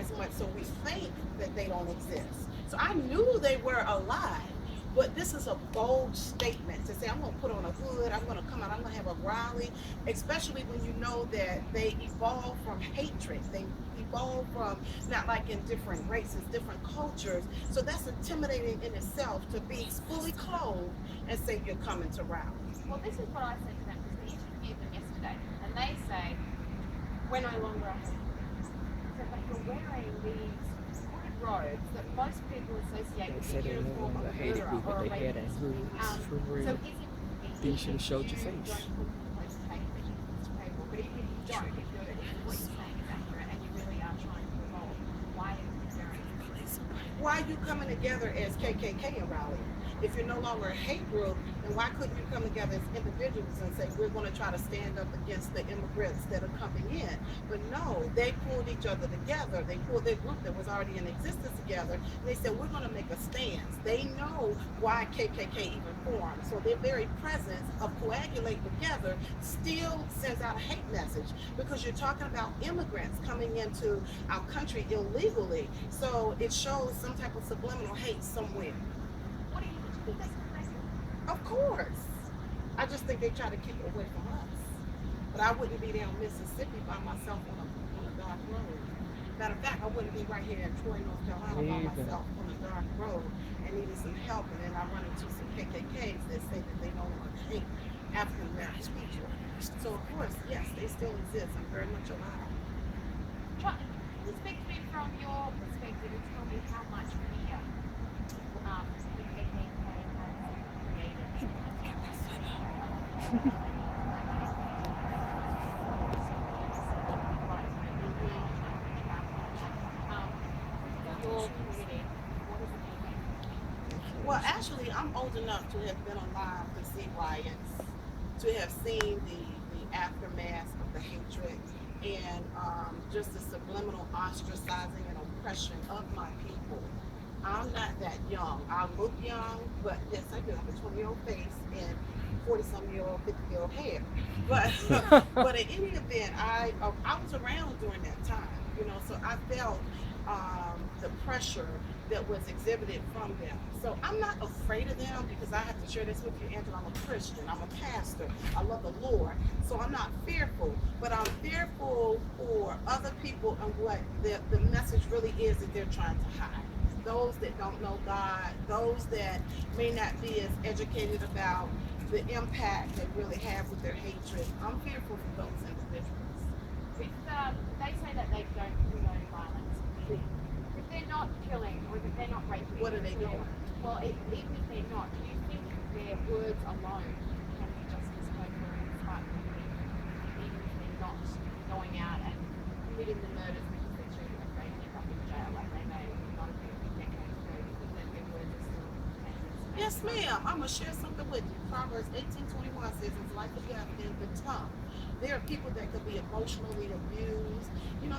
as much, so we think that they don't exist. So I knew they were alive. But this is a bold statement to say, I'm going to put on a hood, I'm going to come out, I'm going to have a rally, especially when you know that they evolve from hatred. They evolve from, not like in different races, different cultures. So that's intimidating in itself to be fully clothed and say you're coming to rally. Well, this is what I said to them because we interviewed them yesterday, and they say, we're no longer a hate group. So, but you're wearing these hooded robes that most people associate with the uniform of a murderer or a rapist. So is it Then you should have showed your face. But even if you don't, if what you're saying is accurate and you really are trying to evolve, why are you wearing this? Why are you coming together as KKK and Rally? If you're no longer a hate group, then why couldn't you come together as individuals and say, we're going to try to stand up against the immigrants that are coming in? But no, they pulled each other together. They pulled their group that was already in existence together. And they said, we're going to make a stance. They know why KKK even formed. So their very presence of coagulating together still sends out a hate message, because you're talking about immigrants coming into our country illegally. So it shows some type of subliminal hate somewhere. What do you think that's crazy? Of course. I just think they try to keep it away from us. But I wouldn't be there in Mississippi by myself on a dark road. Matter of fact, I wouldn't be right here in Troy, North Carolina by myself on a dark road and needed some help. And then I run into some KKKs that say that they no longer hate African American people. So of course, yes, they still exist. I'm very much alive. Can you speak to me from your perspective and tell me how much fear the KKK has created? Well, actually, I'm old enough to have been alive to see riots, to have seen the aftermath of the hatred, and just the subliminal ostracizing and oppression of my people. I'm not that young. I look young, but yes, I do have a 20-year-old face and 40-some-year-old, 50-year-old hair. But but in any event, I was around during that time, so I felt the pressure that was exhibited from them. So I'm not afraid of them, because I have to share this with you, Angela. I'm a Christian. I'm a pastor. I love the Lord. So I'm not fearful, but I'm fearful for other people and what the message really is that they're trying to hide. Those that don't know God, those that may not be as educated about the impact they really have with their hatred. I'm fearful for those individuals. If they say that they don't condone violence, if they're not killing or if they're not raping, What are they doing? Well, even if they're not, do you think their words alone can be just as potent and sparkling, even if they're not going out and committing the murders because they're too afraid to end up in jail, like they may not have been decades ago? Do you think that their words are still potent? Yes, ma'am. I'm going to share something with you. Proverbs 18:21 says, it's like a death in the tongue. There are people that could be emotionally abused.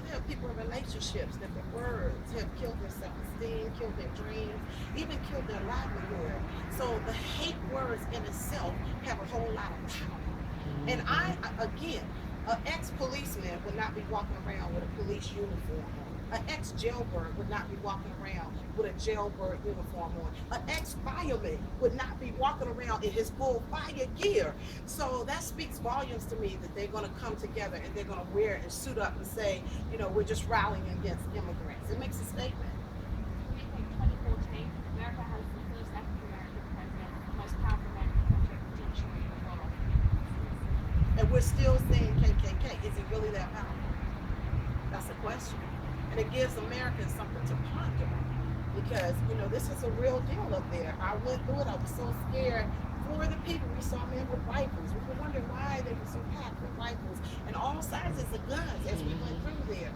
There are people in relationships that the words have killed their self-esteem, killed their dreams, even killed their livelihood. So the hate words in itself have a whole lot of power. And again, an ex-policeman would not be walking around with a police uniform on. An ex-jailbird would not be walking around with a jailbird uniform on. An ex-fireman would not be walking around in his full fire gear. So that speaks volumes to me that they're going to come together and they're going to wear and suit up and say, we're just rallying against immigrants. It makes a statement. Do you think 2014, America has the first African-American president, the most powerful man in the country, potentially in the world? And we're still saying KKK. Is he really that powerful? That's a question. And it gives Americans something to ponder, because, this is a real deal up there. I went through it. I was so scared for the people. We saw men with rifles. We were wondering why they were so packed with rifles and all sizes of guns as we went through there.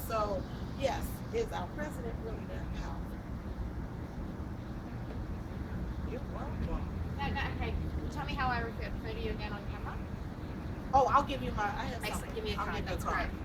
So yes, is our president really that powerful? You're welcome. No, okay. Tell me how I refer to you again on camera. Oh, I'll give you I have Excellent. something. Give me a I'll card. give you a That's card. great.